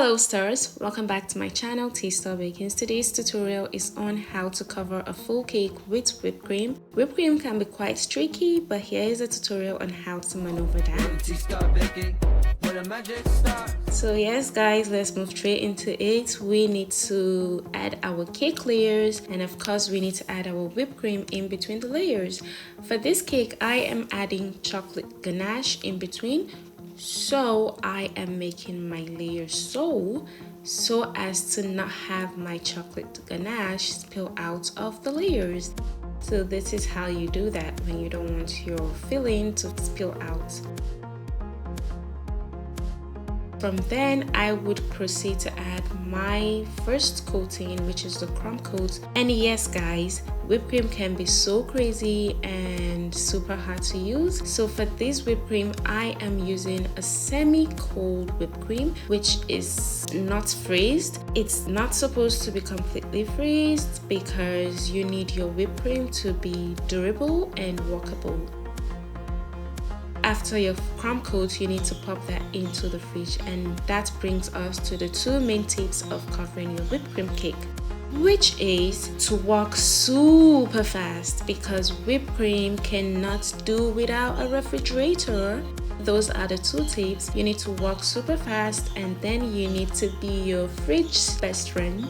Hello stars, welcome back to my channel T-Star Bakings. Today's tutorial is on how to cover a full cake with whipped cream. Whipped cream can be quite tricky, but here is a tutorial on how to maneuver that. So yes guys, let's move straight into it. We need to add our cake layers, and of course we need to add our whipped cream in between the layers. For this cake I am adding chocolate ganache in between. So I am making my layers so as to not have my chocolate ganache spill out of the layers. So this is how you do that when you don't want your filling to spill out. From then I would proceed to add my first coating, which is the crumb coat. And yes guys, whipped cream can be so crazy and super hard to use. So for this whipped cream I am using a semi-cold whipped cream, which is not freezed. It's not supposed to be completely freezed because you need your whipped cream to be durable and workable. After your crumb coat, you need to pop that into the fridge, and that brings us to the two main tips of covering your whipped cream cake, which is to work super fast because whipped cream cannot do without a refrigerator. Those are the two tips. You need to work super fast, and then you need to be your fridge's best friend.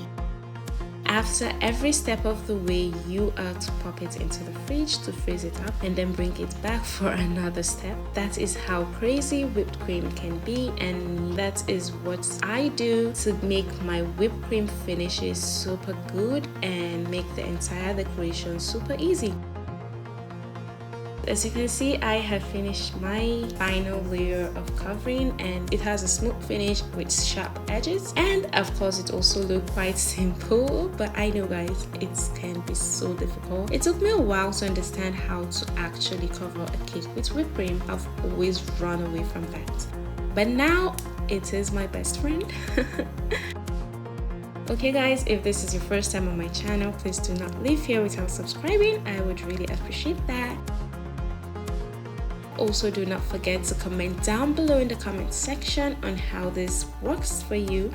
After every step of the way, you are to pop it into the fridge to freeze it up and then bring it back for another step. That is how crazy whipped cream can be, and that is what I do to make my whipped cream finishes super good and make the entire decoration super easy. As you can see, I have finished my final layer of covering, and it has a smooth finish with sharp edges, and of course it also looked quite simple, but I know guys, it can be so difficult. It took me a while to understand how to actually cover a cake with whipped cream. I've always run away from that, but now it is my best friend. Okay guys, if this is your first time on my channel, please do not leave here without subscribing. I would really appreciate that. Also, do not forget to comment down below in the comment section on how this works for you.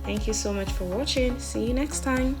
Thank you so much for watching. See you next time.